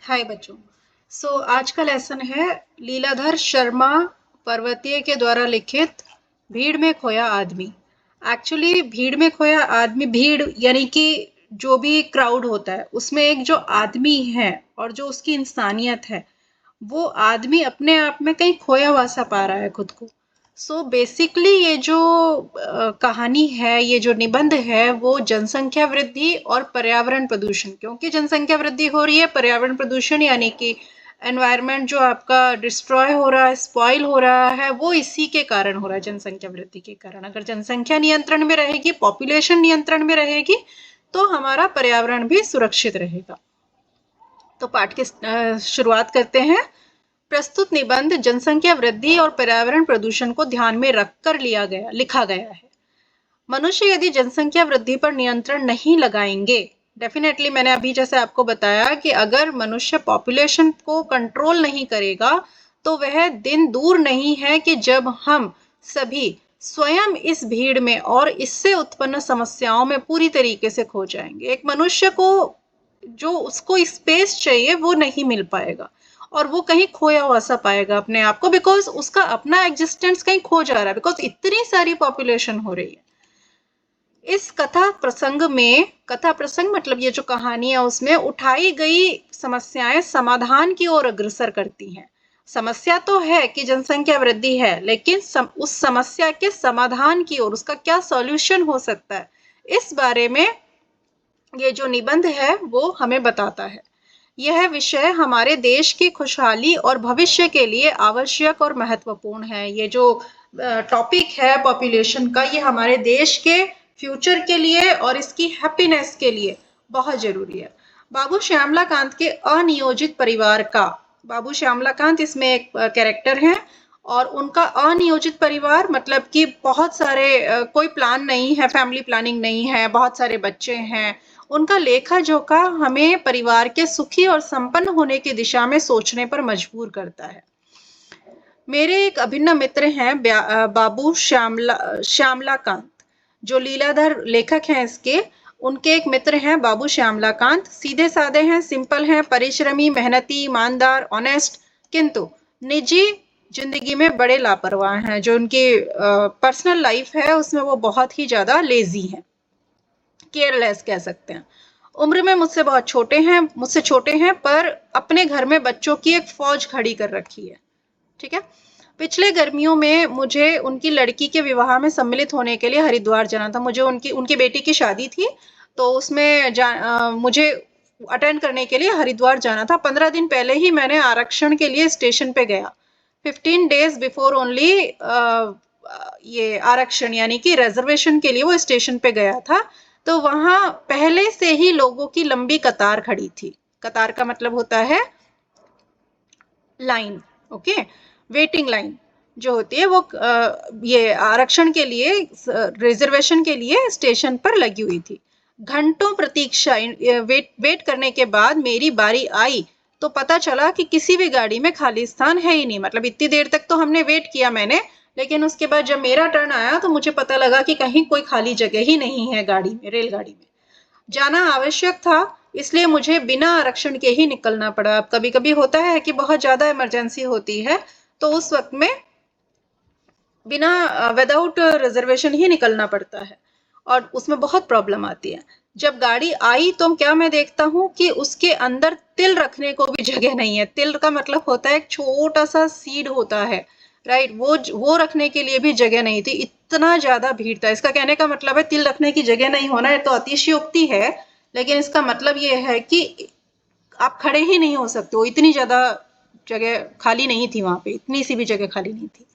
हाय बच्चों। आज का लेसन है लीलाधर शर्मा पर्वतीय के द्वारा लिखित भीड़ में खोया आदमी। एक्चुअली भीड़ में खोया आदमी, भीड़ यानी कि जो भी क्राउड होता है उसमें एक जो आदमी है और जो उसकी इंसानियत है, वो आदमी अपने आप में कहीं खोया हुआ सा पा रहा है खुद को। बेसिकली ये जो कहानी है, ये जो निबंध है, वो जनसंख्या वृद्धि और पर्यावरण प्रदूषण, क्योंकि जनसंख्या वृद्धि हो रही है, पर्यावरण प्रदूषण यानी कि एनवायरनमेंट जो आपका डिस्ट्रॉय हो रहा है, स्पॉइल हो रहा है, वो इसी के कारण हो रहा है, जनसंख्या वृद्धि के कारण। अगर जनसंख्या नियंत्रण में रहेगी, पॉपुलेशन नियंत्रण में रहेगी, तो हमारा पर्यावरण भी सुरक्षित रहेगा। तो पाठ की शुरुआत करते हैं। प्रस्तुत निबंध जनसंख्या वृद्धि और पर्यावरण प्रदूषण को ध्यान में रखकर लिखा गया है। मनुष्य यदि जनसंख्या वृद्धि पर नियंत्रण नहीं लगाएंगे, डेफिनेटली मैंने अभी जैसे आपको बताया कि अगर मनुष्य पॉपुलेशन को कंट्रोल नहीं करेगा, तो वह दिन दूर नहीं है कि जब हम सभी स्वयं इस भीड़ में और इससे उत्पन्न समस्याओं में पूरी तरीके से खो जाएंगे। एक मनुष्य को जो उसको स्पेस चाहिए वो नहीं मिल पाएगा और वो कहीं खोया हुआ सा पाएगा अपने आप को, बिकॉज उसका अपना एग्जिस्टेंस कहीं खो जा रहा है, बिकॉज इतनी सारी पॉपुलेशन हो रही है। इस कथा प्रसंग मतलब ये जो कहानी है, उसमें उठाई गई समस्याएं समाधान की ओर अग्रसर करती हैं। समस्या तो है कि जनसंख्या वृद्धि है, लेकिन उस समस्या के समाधान की ओर, उसका क्या सॉल्यूशन हो सकता है, इस बारे में ये जो निबंध है वो हमें बताता है। यह विषय हमारे देश की खुशहाली और भविष्य के लिए आवश्यक और महत्वपूर्ण है। ये जो टॉपिक है पॉपुलेशन का, ये हमारे देश के फ्यूचर के लिए और इसकी हैप्पीनेस के लिए बहुत जरूरी है। बाबू श्यामलाकांत के अनियोजित परिवार का, बाबू श्यामलाकांत इसमें एक कैरेक्टर है, और उनका अनियोजित परिवार मतलब कि बहुत सारे कोई प्लान नहीं है, फैमिली प्लानिंग नहीं है, बहुत सारे बच्चे हैं। उनका लेखा जोखा हमें परिवार के सुखी और संपन्न होने की दिशा में सोचने पर मजबूर करता है। मेरे एक अभिन्न मित्र हैं बाबू श्यामलाकांत, जो लीलाधर लेखक हैं इसके। उनके एक मित्र हैं बाबू श्यामलाकांत, सीधे साधे हैं, सिंपल हैं, परिश्रमी, मेहनती, ईमानदार, ऑनेस्ट, किंतु निजी जिंदगी में बड़े लापरवाह हैं। जो उनकी पर्सनल लाइफ है उसमें वो बहुत ही ज्यादा लेजी हैं, केयरलेस कह सकते हैं। उम्र में मुझसे छोटे हैं, पर अपने घर में बच्चों की एक फौज खड़ी कर रखी है। ठीक है। पिछले गर्मियों में मुझे उनकी लड़की के विवाह में सम्मिलित होने के लिए हरिद्वार जाना था। मुझे उनकी बेटी की शादी थी, तो उसमें मुझे अटेंड करने के लिए हरिद्वार जाना था। 15 दिन पहले ही मैंने आरक्षण के लिए स्टेशन पे गया। 15 डेज बिफोर ओनली ये आरक्षण यानी कि रिजर्वेशन के लिए वो स्टेशन पे गया था। तो वहां पहले से ही लोगों की लंबी कतार खड़ी थी। कतार का मतलब होता है लाइन, ओके, वेटिंग लाइन जो होती है वो ये आरक्षण के लिए, रिजर्वेशन के लिए स्टेशन पर लगी हुई थी। घंटों प्रतीक्षा वेट करने के बाद मेरी बारी आई, तो पता चला कि किसी भी गाड़ी में खाली स्थान है ही नहीं। मतलब इतनी देर तक तो हमने वेट किया मैंने, लेकिन उसके बाद जब मेरा टर्न आया तो मुझे पता लगा कि कहीं कोई खाली जगह ही नहीं है गाड़ी में, रेलगाड़ी में। जाना आवश्यक था, इसलिए मुझे बिना आरक्षण के ही निकलना पड़ा। अब कभी कभी होता है कि बहुत ज्यादा इमरजेंसी होती है, तो उस वक्त में बिना विदाउट रिजर्वेशन ही निकलना पड़ता है, और उसमें बहुत प्रॉब्लम आती है। जब गाड़ी आई तो क्या मैं देखता हूँ कि उसके अंदर तिल रखने को भी जगह नहीं है। तिल का मतलब होता है एक छोटा सा सीड होता है, राइट, वो रखने के लिए भी जगह नहीं थी। इतना ज्यादा भीड़ था। इसका कहने का मतलब है तिल रखने की जगह नहीं होना है तो अतिशयोक्ति है, लेकिन इसका मतलब ये है कि आप खड़े ही नहीं हो सकते हो, इतनी ज्यादा जगह खाली नहीं थी वहां पे, इतनी सी भी जगह खाली नहीं थी।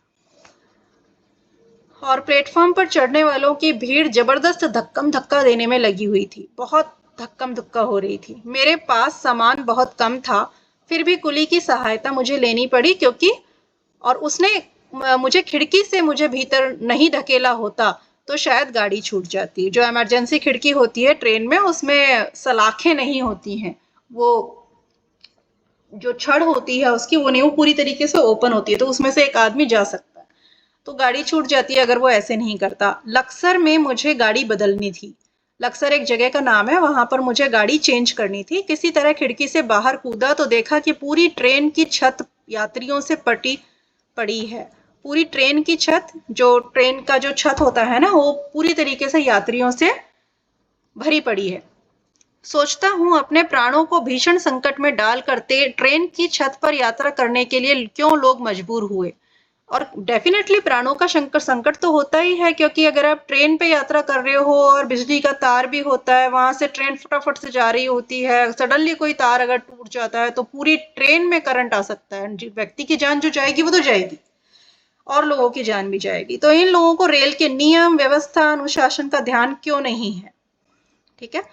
और प्लेटफॉर्म पर चढ़ने वालों की भीड़ जबरदस्त धक्कम धक्का देने में लगी हुई थी, बहुत धक्कम धक्का हो रही थी। मेरे पास सामान बहुत कम था, फिर भी कुली की सहायता मुझे लेनी पड़ी, क्योंकि और उसने मुझे खिड़की से मुझे भीतर नहीं धकेला होता तो शायद गाड़ी छूट जाती। जो इमरजेंसी खिड़की होती है ट्रेन में, उसमें सलाखें नहीं होती हैं, वो जो छड़ होती है उसकी, वो नहीं, वो पूरी तरीके से ओपन होती है, तो उसमें से एक आदमी जा सकता है। तो गाड़ी छूट जाती है अगर वो ऐसे नहीं करता। लक्सर में मुझे गाड़ी बदलनी थी। लक्सर एक जगह का नाम है, वहां पर मुझे गाड़ी चेंज करनी थी। किसी तरह खिड़की से बाहर कूदा तो देखा कि पूरी ट्रेन की छत यात्रियों से पटी पड़ी है। पूरी ट्रेन की छत, जो ट्रेन का जो छत होता है ना, वो पूरी तरीके से यात्रियों से भरी पड़ी है। सोचता हूँ अपने प्राणों को भीषण संकट में डाल करते ट्रेन की छत पर यात्रा करने के लिए क्यों लोग मजबूर हुए। और डेफिनेटली प्राणों का संकट संकट तो होता ही है, क्योंकि अगर आप ट्रेन पे यात्रा कर रहे हो और बिजली का तार भी होता है, वहां से ट्रेन फटाफट से जा रही होती है, सडनली कोई तार अगर टूट जाता है तो पूरी ट्रेन में करंट आ सकता है, व्यक्ति की जान जो जाएगी वो तो जाएगी और लोगों की जान भी जाएगी। तो इन लोगों को रेल के नियम, व्यवस्था, अनुशासन का ध्यान क्यों नहीं है। ठीक है,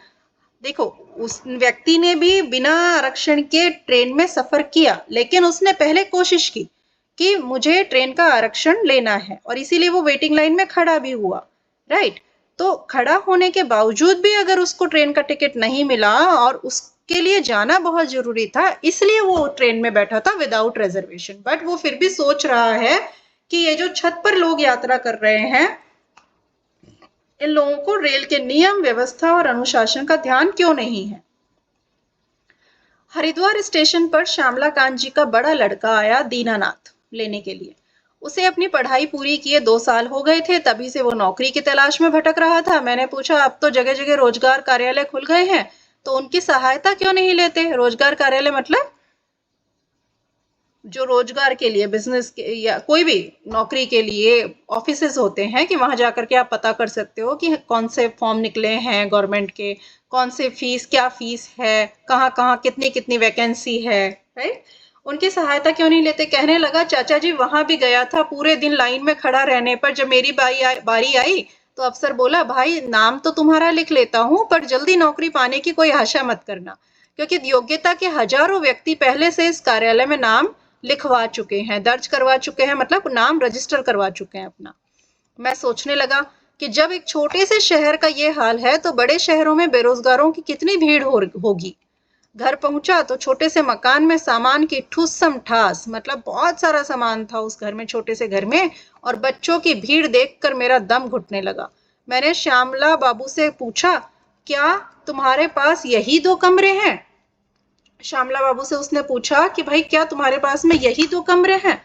देखो, उस व्यक्ति ने भी बिना आरक्षण के ट्रेन में सफर किया, लेकिन उसने पहले कोशिश की कि मुझे ट्रेन का आरक्षण लेना है, और इसीलिए वो वेटिंग लाइन में खड़ा भी हुआ। राइट, तो खड़ा होने के बावजूद भी अगर उसको ट्रेन का टिकट नहीं मिला और उसके लिए जाना बहुत जरूरी था, इसलिए वो ट्रेन में बैठा था विदाउट रिजर्वेशन, बट वो फिर भी सोच रहा है कि ये जो छत पर लोग यात्रा कर रहे हैं, इन लोगों को रेल के नियम, व्यवस्था और अनुशासन का ध्यान क्यों नहीं है। हरिद्वार स्टेशन पर श्यामला कांत जी का बड़ा लड़का आया दीनानाथ लेने के लिए। उसे अपनी पढ़ाई पूरी किए 2 साल हो गए थे, तभी से वो नौकरी की तलाश में भटक रहा था। मैंने पूछा, अब तो जगह जगह रोजगार कार्यालय खुल गए हैं, तो उनकी सहायता क्यों नहीं लेते। रोजगार कार्यालय मतलब जो रोजगार के लिए, बिजनेस के या कोई भी नौकरी के लिए ऑफिसेज होते हैं, कि वहां जाकर के आप पता कर सकते हो कि कौन से फॉर्म निकले हैं गवर्नमेंट के, कौन से फीस, क्या फीस है, कहाँ कहाँ कितनी कितनी वैकेंसी है। राइट, उनकी सहायता क्यों नहीं लेते। कहने लगा, चाचा जी वहां भी गया था, पूरे दिन लाइन में खड़ा रहने पर जब मेरी बारी आई तो अफसर बोला, भाई नाम तो तुम्हारा लिख लेता हूँ, पर जल्दी नौकरी पाने की कोई आशा मत करना, क्योंकि योग्यता के हजारों व्यक्ति पहले से इस कार्यालय में नाम लिखवा चुके हैं, दर्ज करवा चुके हैं, मतलब नाम रजिस्टर करवा चुके हैं अपना। मैं सोचने लगा कि जब एक छोटे से शहर का ये हाल है, तो बड़े शहरों में बेरोजगारों की कितनी भीड़ होगी। घर पहुंचा तो छोटे से मकान में सामान की ठुस्सम ठास, मतलब बहुत सारा सामान था उस घर में, छोटे से घर में, और बच्चों की भीड़ देखकर मेरा दम घुटने लगा। मैंने श्यामला बाबू से पूछा, क्या तुम्हारे पास यही 2 कमरे हैं। श्यामला बाबू से उसने पूछा कि भाई क्या तुम्हारे पास में यही 2 कमरे हैं।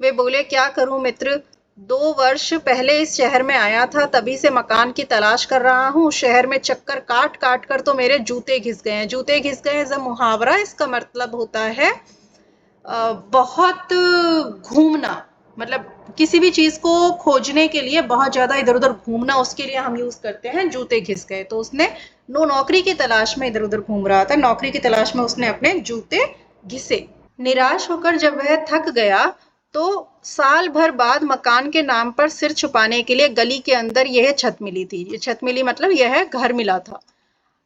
वे बोले, क्या करूं मित्र, 2 वर्ष पहले इस शहर में आया था, तभी से मकान की तलाश कर रहा हूँ। शहर में चक्कर काट काट कर तो मेरे जूते घिस गए हैं। जूते घिस गए जब मुहावरा, इसका मतलब होता है बहुत घूमना, मतलब किसी भी चीज को खोजने के लिए बहुत ज्यादा इधर उधर घूमना, उसके लिए हम यूज करते हैं जूते घिस गए। तो उसने नौकरी की तलाश में इधर उधर घूम रहा था, नौकरी की तलाश में उसने अपने जूते घिसे। निराश होकर जब वह थक गया तो साल भर बाद मकान के नाम पर सिर छुपाने के लिए गली के अंदर यह छत मिली थी। ये छत मिली मतलब यह घर मिला था।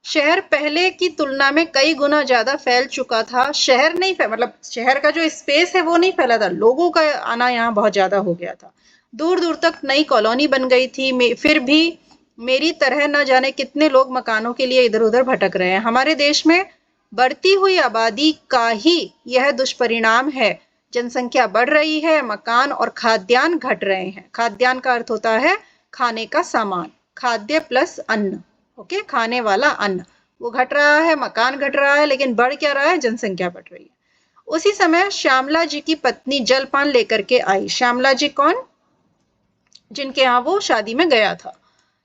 शहर पहले की तुलना में कई गुना ज्यादा फैल चुका था। शहर नहीं मतलब शहर का जो स्पेस है वो नहीं फैला था, लोगों का आना यहाँ बहुत ज्यादा हो गया था। दूर दूर तक नई कॉलोनी बन गई थी। फिर भी मेरी तरह न जाने कितने लोग मकानों के लिए इधर उधर भटक रहे हैं। हमारे देश में बढ़ती हुई आबादी का ही यह दुष्परिणाम है। जनसंख्या बढ़ रही है, मकान और खाद्यान्न घट रहे हैं। खाद्यान्न का अर्थ होता है खाने का सामान, खाद्य प्लस अन्न। ओके, खाने वाला अन्न वो घट रहा है, मकान घट रहा है, लेकिन बढ़ क्या रहा है, जनसंख्या बढ़ रही है। उसी समय श्यामला जी की पत्नी जलपान लेकर के आई। श्यामला जी कौन, जिनके यहाँ वो शादी में गया था,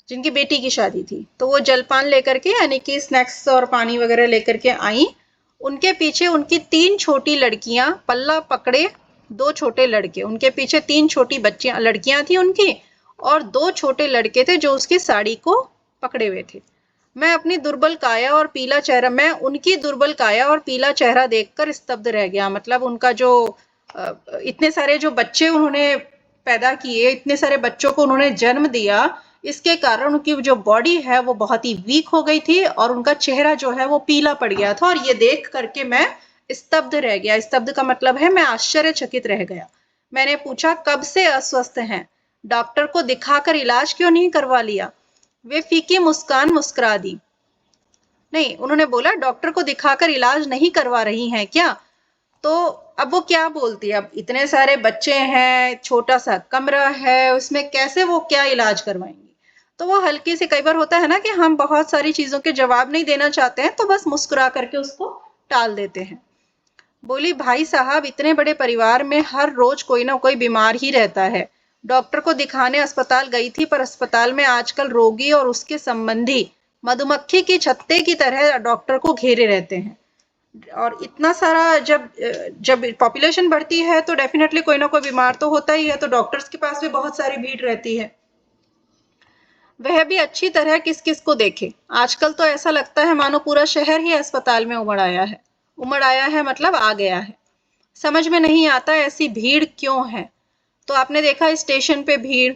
जिनकी बेटी की शादी थी, तो वो जलपान लेकर के, यानी कि स्नैक्स और पानी वगैरह लेकर के आई। उनके पीछे उनकी 3 छोटी लड़कियां पल्ला पकड़े, 2 छोटे लड़के, उनके पीछे 3 छोटी बच्चियां लड़कियां थी उनकी, और 2 छोटे लड़के थे जो उसकी साड़ी को पकड़े हुए थे। मैं अपनी दुर्बल काया और पीला चेहरा, मैं उनकी दुर्बल काया और पीला चेहरा देखकर स्तब्ध रह गया। मतलब उनका जो इतने सारे जो बच्चे उन्होंने पैदा किए, इतने सारे बच्चों को उन्होंने जन्म दिया, इसके कारण उनकी जो बॉडी है वो बहुत ही वीक हो गई थी और उनका चेहरा जो है वो पीला पड़ गया था। और ये देख करके मैं स्तब्ध रह गया। स्तब्ध का मतलब है मैं आश्चर्यचकित रह गया। मैंने पूछा, कब से अस्वस्थ हैं, डॉक्टर को दिखाकर इलाज क्यों नहीं करवा लिया। वे फीकी मुस्कान मुस्कुरा दी। नहीं, उन्होंने बोला डॉक्टर को दिखाकर इलाज नहीं करवा रही हैं क्या। तो अब वो क्या बोलती है, अब इतने सारे बच्चे हैं, छोटा सा कमरा है, उसमें कैसे वो क्या इलाज करवाएंगी। तो वो हल्की सी, कई बार होता है ना कि हम बहुत सारी चीजों के जवाब नहीं देना चाहते हैं तो बस मुस्कुरा करके उसको टाल देते हैं। बोली, भाई साहब, इतने बड़े परिवार में हर रोज कोई ना कोई बीमार ही रहता है। डॉक्टर को दिखाने अस्पताल गई थी, पर अस्पताल में आजकल रोगी और उसके संबंधी मधुमक्खी की छत्ते की तरह डॉक्टर को घेरे रहते हैं। और इतना सारा जब जब पॉपुलेशन बढ़ती है तो डेफिनेटली कोई ना कोई बीमार तो होता ही है, तो डॉक्टर्स के पास भी बहुत सारी भीड़ रहती है। वह भी अच्छी तरह किस किस को देखे। आजकल तो ऐसा लगता है मानो पूरा शहर ही अस्पताल में उमड़ आया है। उमड़ आया है मतलब आ गया है। समझ में नहीं आता ऐसी भीड़ क्यों है। तो आपने देखा स्टेशन पे भीड़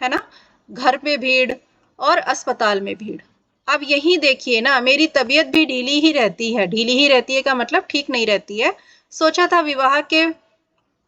है ना, घर पे भीड़ और अस्पताल में भीड़। अब यही देखिए ना, मेरी तबीयत भी ढीली ही रहती है। ढीली ही रहती है का मतलब ठीक नहीं रहती है। सोचा था विवाह के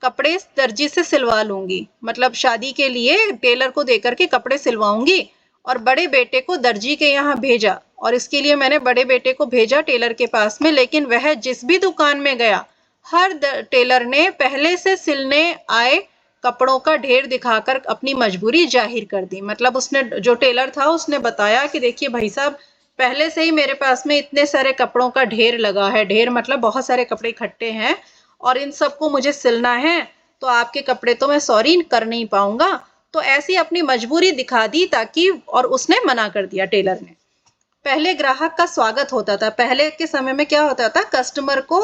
कपड़े दर्जी से सिलवा लूंगी, मतलब शादी के लिए टेलर को देकर के कपड़े सिलवाऊंगी, और बड़े बेटे को दर्जी के यहाँ भेजा, और इसके लिए मैंने बड़े बेटे को भेजा टेलर के पास में। लेकिन वह जिस भी दुकान में गया, हर टेलर ने पहले से सिलने आए कपड़ों का ढेर दिखाकर अपनी मजबूरी जाहिर कर दी। मतलब उसने, जो टेलर था, उसने बताया कि देखिए भाई साहब, पहले से ही मेरे पास में इतने सारे कपड़ों का ढेर लगा है। ढेर मतलब बहुत सारे कपड़े इकट्ठे हैं और इन सबको मुझे सिलना है, तो आपके कपड़े तो मैं सॉरी कर नहीं पाऊंगा। तो ऐसी अपनी मजबूरी दिखा दी ताकि, और उसने मना कर दिया टेलर ने। पहले ग्राहक का स्वागत होता था। पहले के समय में क्या होता था, कस्टमर को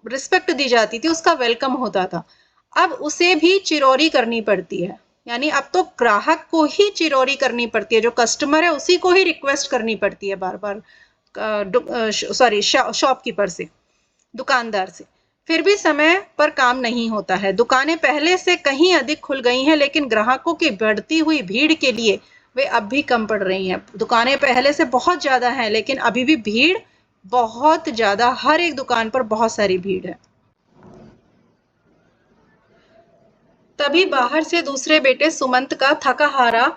रिस्पेक्ट दी जाती थी, उसका वेलकम होता था। अब उसे भी चिरौरी करनी पड़ती है। यानी अब तो ग्राहक को ही चिरौरी करनी पड़ती है, जो कस्टमर है उसी को ही रिक्वेस्ट करनी पड़ती है बार बार, सॉरी, शॉपकीपर से, दुकानदार से। फिर भी समय पर काम नहीं होता है। दुकानें पहले से कहीं अधिक खुल गई हैं, लेकिन ग्राहकों की बढ़ती हुई भीड़ के लिए वे अब भी कम पड़ रही हैं। दुकानें पहले से बहुत ज्यादा हैं, लेकिन अभी भी भीड़ बहुत ज्यादा, हर एक दुकान पर बहुत सारी भीड़ है। तभी बाहर से दूसरे बेटे सुमंत का थका हारा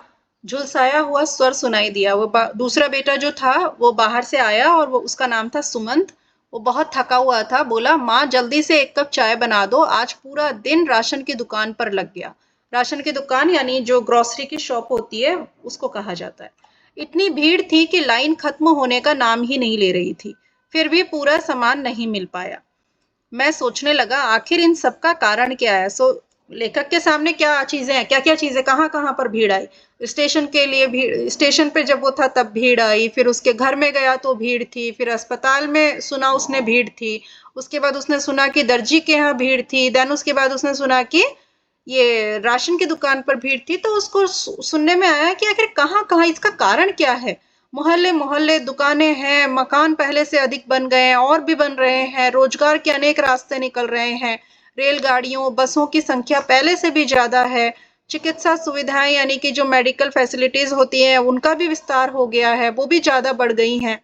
झुलसाया हुआ स्वर सुनाई दिया। वो दूसरा बेटा जो था वो बाहर से आया, और वो, उसका नाम था सुमंत। वो बहुत थका हुआ था। बोला, माँ जल्दी से एक कप चाय बना दो, आज पूरा दिन राशन की दुकान पर लग गया। राशन की दुकान यानी जो ग्रोसरी की शॉप होती है उसको कहा जाता है। इतनी भीड़ थी कि लाइन खत्म होने का नाम ही नहीं ले रही थी। फिर भी पूरा सामान नहीं मिल पाया। मैं सोचने लगा, आखिर इन सब का कारण क्या है। लेखक के सामने क्या चीजें हैं, क्या क्या चीजें, कहाँ कहाँ पर भीड़ आई। स्टेशन के लिए भीड़, स्टेशन पे जब वो था तब भीड़ आई, फिर उसके घर में गया तो भीड़ थी, फिर अस्पताल में सुना उसने भीड़ थी, उसके बाद उसने सुना कि दर्जी के यहाँ भीड़ थी, देन उसके बाद उसने सुना कि ये राशन की दुकान पर भीड़ थी। तो उसको सुनने में आया कि आखिर कहाँ कहाँ, इसका कारण क्या है। मोहल्ले मोहल्ले दुकानें हैं, मकान पहले से अधिक बन गए हैं और भी बन रहे हैं, रोजगार के अनेक रास्ते निकल रहे हैं, रेलगाड़ियों बसों की संख्या पहले से भी ज्यादा है, चिकित्सा सुविधाएं यानी कि जो मेडिकल फैसिलिटीज होती हैं उनका भी विस्तार हो गया है, वो भी ज्यादा बढ़ गई हैं।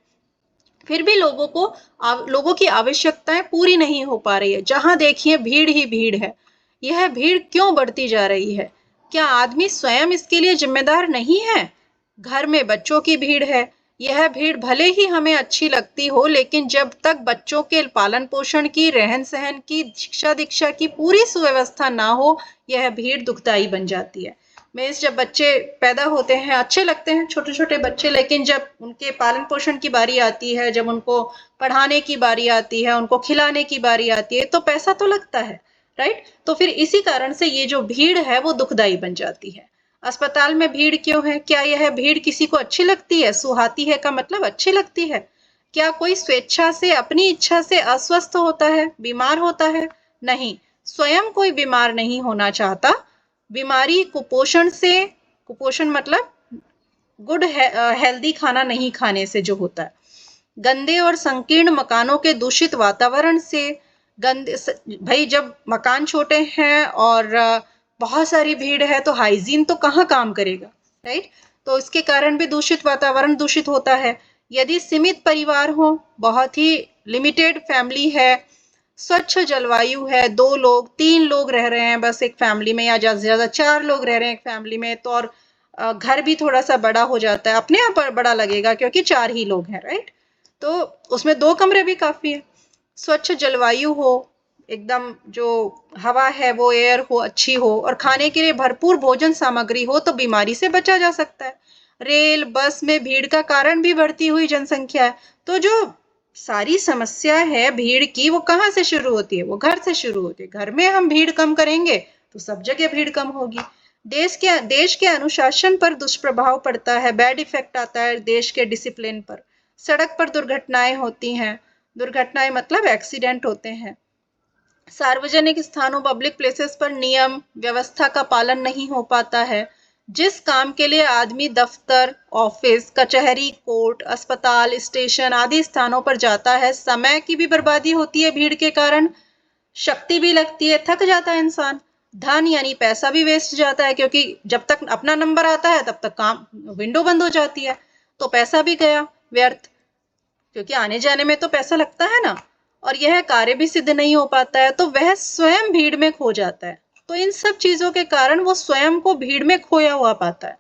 फिर भी लोगों की आवश्यकताएं पूरी नहीं हो पा रही है। जहां देखिए भीड़ ही भीड़ है। यह भीड़ क्यों बढ़ती जा रही है? क्या आदमी स्वयं इसके लिए जिम्मेदार नहीं है? घर में बच्चों की भीड़ है। यह भीड़ भले ही हमें अच्छी लगती हो, लेकिन जब तक बच्चों के पालन पोषण की, रहन सहन की, शिक्षा दीक्षा की पूरी सुव्यवस्था ना हो, यह भीड़ दुखदाई बन जाती है। मीन्स जब बच्चे पैदा होते हैं अच्छे लगते हैं छोटे छोटे बच्चे, लेकिन जब उनके पालन पोषण की बारी आती है, जब उनको पढ़ाने की बारी आती है, उनको खिलाने की बारी आती है, तो पैसा तो लगता है, राइट। तो फिर इसी कारण से ये जो भीड़ है वो दुखदाई बन जाती है। अस्पताल में भीड़ क्यों है? क्या यह भीड़ किसी को अच्छी लगती है? सुहाती है का मतलब अच्छी लगती है? क्या कोई स्वेच्छा से, अपनी इच्छा से अस्वस्थ होता है, बीमार होता है? नहीं, स्वयं कोई बीमार नहीं होना चाहता। बीमारी कुपोषण से, कुपोषण मतलब गुड हेल्दी खाना नहीं खाने से जो होता है, गंदे और संकीर्ण मकानों के दूषित वातावरण से। गंदे, भाई जब मकान छोटे हैं और बहुत सारी भीड़ है तो हाइजीन तो कहाँ काम करेगा, राइट। तो इसके कारण भी दूषित वातावरण दूषित होता है। यदि सीमित परिवार हो, बहुत ही लिमिटेड फैमिली है, स्वच्छ जलवायु है, 2 लोग 3 लोग रह रहे हैं बस एक फैमिली में, या ज्यादा से ज्यादा 4 लोग रह रहे हैं एक फैमिली में, तो और घर भी थोड़ा सा बड़ा हो जाता है, अपने आप बड़ा लगेगा क्योंकि 4 ही लोग हैं, राइट। तो उसमें 2 कमरे भी काफी है। स्वच्छ जलवायु हो, एकदम जो हवा है वो एयर हो अच्छी हो, और खाने के लिए भरपूर भोजन सामग्री हो, तो बीमारी से बचा जा सकता है। रेल बस में भीड़ का कारण भी बढ़ती हुई जनसंख्या है। तो जो सारी समस्या है भीड़ की, वो कहाँ से शुरू होती है? वो घर से शुरू होती है। घर में हम भीड़ कम करेंगे तो सब जगह भीड़ कम होगी। देश के अनुशासन पर दुष्प्रभाव पड़ता है, बैड इफेक्ट आता है देश के डिसिप्लिन पर। सड़क पर दुर्घटनाएं होती हैं, दुर्घटनाएं मतलब एक्सीडेंट होते हैं। सार्वजनिक स्थानों पब्लिक प्लेसेस पर नियम व्यवस्था का पालन नहीं हो पाता है। जिस काम के लिए आदमी दफ्तर, ऑफिस, कचहरी, कोर्ट, अस्पताल, स्टेशन आदि स्थानों पर जाता है, समय की भी बर्बादी होती है भीड़ के कारण, शक्ति भी लगती है, थक जाता है इंसान, धन यानी पैसा भी वेस्ट जाता है, क्योंकि जब तक अपना नंबर आता है तब तक काम विंडो बंद हो जाती है, तो पैसा भी गया व्यर्थ, क्योंकि आने जाने में तो पैसा लगता है ना। और यह कार्य भी सिद्ध नहीं हो पाता है, तो वह स्वयं भीड़ में खो जाता है। तो इन सब चीजों के कारण वो स्वयं को भीड़ में खोया हुआ पाता है।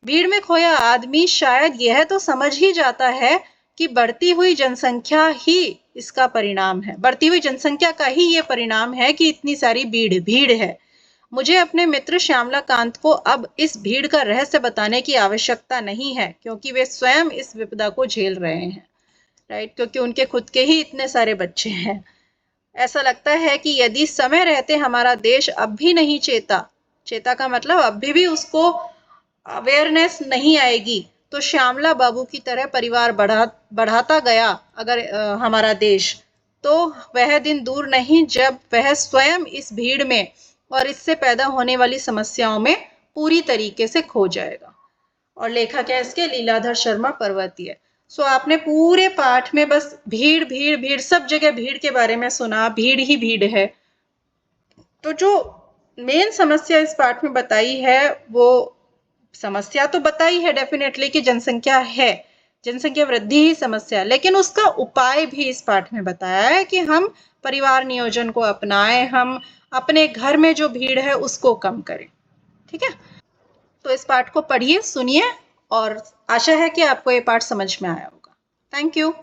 भीड़ में खोया आदमी शायद यह तो समझ ही जाता है कि बढ़ती हुई जनसंख्या ही इसका परिणाम है, बढ़ती हुई जनसंख्या का ही ये परिणाम है कि इतनी सारी भीड़ भीड़ है। मुझे अपने मित्र श्यामला कांत को अब इस भीड़ का रहस्य बताने की आवश्यकता नहीं है, क्योंकि वे स्वयं इस विपदा को झेल रहे हैं, राइट, क्योंकि उनके खुद के ही इतने सारे बच्चे हैं। ऐसा लगता है कि यदि समय रहते हमारा देश अब भी नहीं चेता, चेता का मतलब अभी भी उसको अवेयरनेस नहीं आएगी, तो श्यामला बाबू की तरह परिवार बढ़ाता गया अगर हमारा देश, तो वह दिन दूर नहीं जब वह स्वयं इस भीड़ में और इससे पैदा होने वाली समस्याओं में पूरी तरीके से खो जाएगा। और लेखक है इसके लीलाधर शर्मा पर्वतीय। सो आपने पूरे पाठ में बस भीड़ भीड़ भीड़, सब जगह भीड़ के बारे में सुना, भीड़ ही भीड़ है। तो जो मेन समस्या इस पाठ में बताई है, वो समस्या तो बताई है डेफिनेटली कि जनसंख्या है, जनसंख्या वृद्धि ही समस्या, लेकिन उसका उपाय भी इस पाठ में बताया है कि हम परिवार नियोजन को अपनाएं, हम अपने घर में जो भीड़ है उसको कम करें। ठीक है, तो इस पाठ को पढ़िए, सुनिए, और आशा है कि आपको ये पाठ समझ में आया होगा। Thank you.